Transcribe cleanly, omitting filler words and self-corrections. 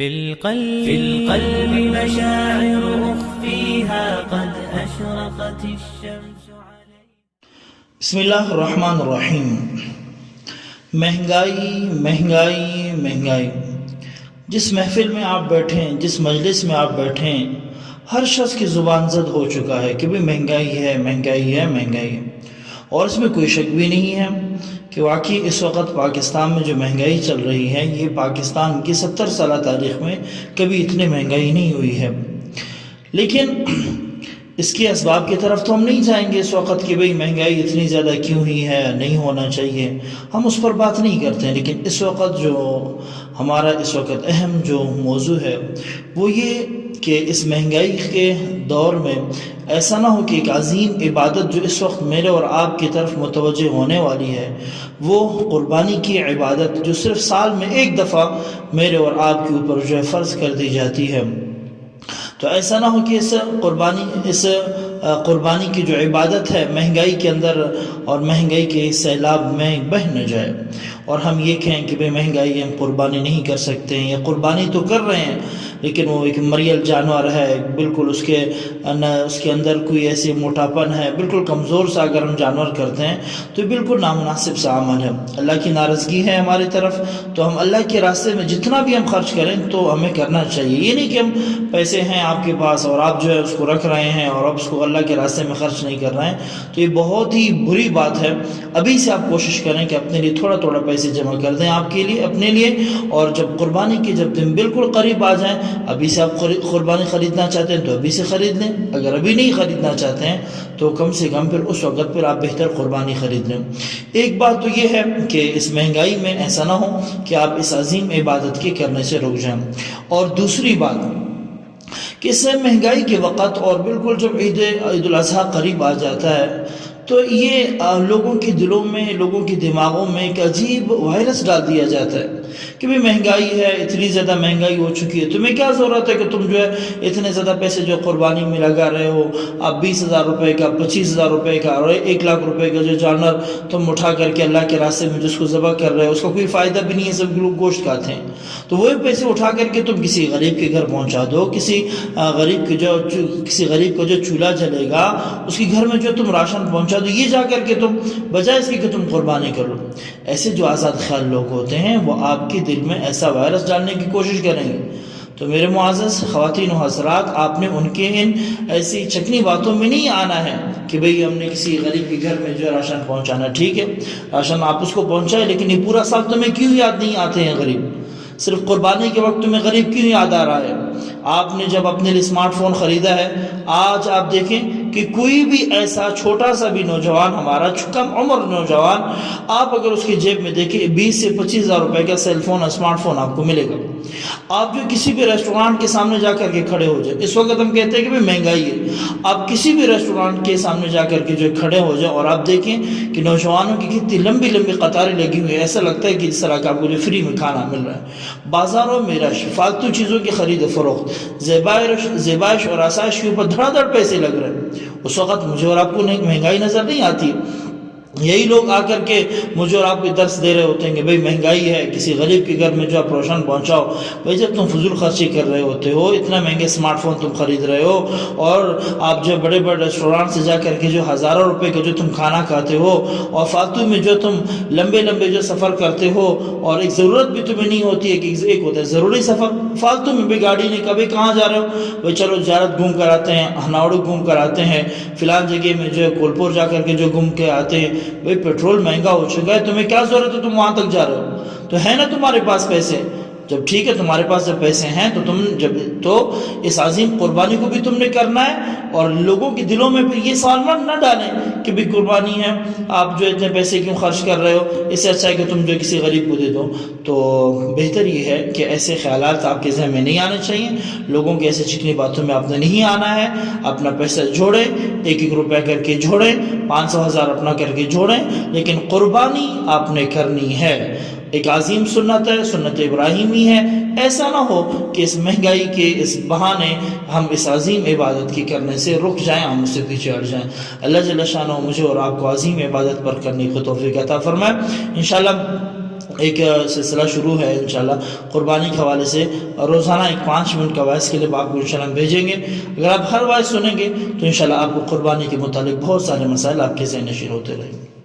في القلب مشاعر أخفيها قد أشرقت الشمس عليها. بسم اللہ الرحمن الرحیم. مہنگائی مہنگائی مہنگائی. جس محفل میں آپ بیٹھیں، جس مجلس میں آپ بیٹھیں، ہر شخص کی زبان زد ہو چکا ہے کہ بھی مہنگائی ہے مہنگائی ہے مہنگائی ہے. اور اس میں کوئی شک بھی نہیں ہے کہ واقعی اس وقت پاکستان میں جو مہنگائی چل رہی ہے، یہ پاکستان کی 70 سالہ تاریخ میں کبھی اتنی مہنگائی نہیں ہوئی ہے. لیکن اس کے اسباب کی طرف تو ہم نہیں جائیں گے اس وقت کہ بھئی مہنگائی اتنی زیادہ کیوں ہوئی ہے، نہیں ہونا چاہیے، ہم اس پر بات نہیں کرتے ہیں. لیکن اس وقت جو ہمارا اس وقت اہم جو موضوع ہے وہ یہ کہ اس مہنگائی کے دور میں ایسا نہ ہو کہ ایک عظیم عبادت جو اس وقت میرے اور آپ کی طرف متوجہ ہونے والی ہے، وہ قربانی کی عبادت جو صرف سال میں ایک دفعہ میرے اور آپ کے اوپر جو ہے فرض کر دی جاتی ہے، تو ایسا نہ ہو کہ اس قربانی کی جو عبادت ہے مہنگائی کے اندر اور مہنگائی کے سیلاب میں بہہ نہ جائے اور ہم یہ کہیں کہ بھئی مہنگائی ہم قربانی نہیں کر سکتے ہیں، یا قربانی تو کر رہے ہیں لیکن وہ ایک مریل جانور ہے، بالکل اس کے اندر کوئی ایسی موٹاپن ہے، بالکل کمزور سا اگر ہم جانور کرتے ہیں تو بالکل نامناسب سا عمل ہے، اللہ کی ناراضگی ہے ہماری طرف. تو ہم اللہ کے راستے میں جتنا بھی ہم خرچ کریں تو ہمیں کرنا چاہیے. یہ نہیں کہ ہم پیسے ہیں آپ کے پاس اور آپ جو ہے اس کو رکھ رہے ہیں اور اب اس کو اللہ کے راستے میں خرچ نہیں کر رہے ہیں، تو یہ بہت ہی بری بات ہے. ابھی سے آپ کوشش کریں کہ اپنے لیے تھوڑا تھوڑا پیسے جمع کر دیں آپ کے لیے، اپنے لیے، اور جب قربانی کے جب دن بالکل قریب آ جائیں، ابھی سے آپ قربانی خریدنا چاہتے ہیں تو ابھی سے خرید لیں. اگر ابھی نہیں خریدنا چاہتے ہیں تو کم سے کم پھر اس وقت پھر آپ بہتر قربانی خرید لیں. ایک بات تو یہ ہے کہ اس مہنگائی میں ایسا نہ ہو کہ آپ اس عظیم عبادت کے کرنے سے رک جائیں. اور دوسری بات کہ اس مہنگائی کے وقت اور بالکل جب عید الاضحیٰ قریب آ جاتا ہے تو یہ لوگوں کے دلوں میں، لوگوں کے دماغوں میں ایک عجیب وائرس ڈال دیا جاتا ہے کہ بھی مہنگائی ہے، اتنی زیادہ مہنگائی ہو چکی ہے، تمہیں کیا ضرورت ہے کہ تم جو ہے اتنے زیادہ پیسے جو قربانی میں لگا رہے ہو، آپ 20,000 روپے کا، 25,000 روپے کا اور 1,00,000 روپے کا جو جانور تم اٹھا کر کے اللہ کے راستے میں جس کو ذبح کر رہے ہو، اس کا کوئی فائدہ بھی نہیں ہے، سب لوگ گوشت کھاتے ہیں. تو وہی پیسے اٹھا کر کے تم کسی غریب کے گھر پہنچا دو، کسی غریب کو جو چولہا جلے گا اس کے گھر میں جو تم راشن پہنچا دو، یہ جا کر کے تم بجائے اس کی کہ تم قربانی کرو. ایسے جو آزاد خیال لوگ ہوتے ہیں وہ آپ کے دل میں ایسا وائرس ڈالنے کی کوشش کریں گے. تو میرے معزز خواتین و حضرات، آپ نے ان کے ان ایسی چکنی باتوں میں نہیں آنا ہے کہ بھئی ہم نے کسی غریب کے گھر میں جو ہے راشن پہنچانا. ٹھیک ہے، راشن آپ اس کو پہنچائے، لیکن یہ پورا سال تمہیں کیوں یاد نہیں آتے ہیں غریب؟ صرف قربانی کے وقت تمہیں غریب کیوں یاد آ رہا ہے؟ آپ نے جب اپنے لیے اسمارٹ فون خریدا ہے، آج آپ دیکھیں کہ کوئی بھی ایسا چھوٹا سا بھی نوجوان، ہمارا کم عمر نوجوان، آپ اگر اس کی جیب میں دیکھیں 20 سے 25,000 روپے کا سیل فون، اسمارٹ فون آپ کو ملے گا. آپ جو کسی بھی ریسٹورانٹ کے سامنے جا کر کے کھڑے ہو جائیں، اس وقت ہم کہتے ہیں کہ بھئی مہنگائی ہے، آپ کسی بھی ریسٹورانٹ کے سامنے جا کر کے جو کھڑے ہو جائیں اور آپ دیکھیں کہ نوجوانوں کی کتنی لمبی لمبی قطاریں لگی ہوئی ہیں، ایسا لگتا ہے کہ اس طرح کا آپ کو جو فری میں کھانا مل رہا ہے. بازاروں میں رش، فالتو چیزوں کی خرید و فروخت، زیبائش اور آسائش کے اوپر دھڑا دھڑ پیسے لگ رہے ہیں. اس وقت مجھے اور آپ کو مہنگائی نظر نہیں آتی. یہی لوگ آ کر کے مجھے اور آپ کو درس دے رہے ہوتے ہیں کہ بھئی مہنگائی ہے، کسی غریب کے گھر میں جو آپ روشن پہنچاؤ. بھئی جب تم فضول خرچی کر رہے ہوتے ہو، اتنا مہنگے اسمارٹ فون تم خرید رہے ہو، اور آپ جو بڑے بڑے ریسٹورانٹ سے جا کر کے جو ہزاروں روپے کا جو تم کھانا کھاتے ہو، اور فالتو میں جو تم لمبے لمبے جو سفر کرتے ہو، اور ایک ضرورت بھی تمہیں نہیں ہوتی ہے کہ ایک ہوتا ہے ضروری سفر، فالتو میں بھی گاڑی نہیں، کبھی کہاں جا رہے ہو، بھئی چلو زیارت گھوم کر آتے ہیں، ہناوڑو گھوم کر آتے ہیں، فلان جگہ میں جو ہے کولپور جا کر کے جو گھوم کے آتے ہیں. بھئی پیٹرول مہنگا ہو چکا ہے، تمہیں کیا ضرورت ہے تم وہاں تک جا رہے ہو؟ تو ہے نا تمہارے پاس پیسے؟ جب ٹھیک ہے تمہارے پاس جب پیسے ہیں تو اس عظیم قربانی کو بھی تم نے کرنا ہے. اور لوگوں کے دلوں میں پھر یہ سوال نہ ڈالیں کہ بھی قربانی ہے، آپ جو اتنے پیسے کیوں خرچ کر رہے ہو، اس سے اچھا ہے کہ تم جو کسی غریب کو دے دو. تو بہتر یہ ہے کہ ایسے خیالات آپ کے ذہن میں نہیں آنے چاہیے، لوگوں کی ایسے چکنی باتوں میں آپ نے نہیں آنا ہے. اپنا پیسہ جوڑیں، 1-1 روپے کر کے جوڑیں، 500,000 اپنا کر کے جوڑیں، لیکن قربانی آپ نے کرنی ہے. ایک عظیم سنت ہے، سنت ابراہیمی ہے. ایسا نہ ہو کہ اس مہنگائی کے اس بہانے ہم اس عظیم عبادت کی کرنے سے رک جائیں، ہم اس سے پیچھے ہٹ جائیں. اللہ جل شانہ مجھے اور آپ کو عظیم عبادت پر کرنے کی توفیق عطا فرمائے. انشاءاللہ ایک سلسلہ شروع ہے انشاءاللہ قربانی کے حوالے سے، اور روزانہ ایک 5 منٹ کا وائس کلپ آپ کو انشاءاللہ ہم بھیجیں گے. اگر آپ ہر وائس سنیں گے تو انشاءاللہ آپ کو قربانی کے متعلق بہت سارے مسائل آپ کے ذہن نشین ہوتے رہیں گے.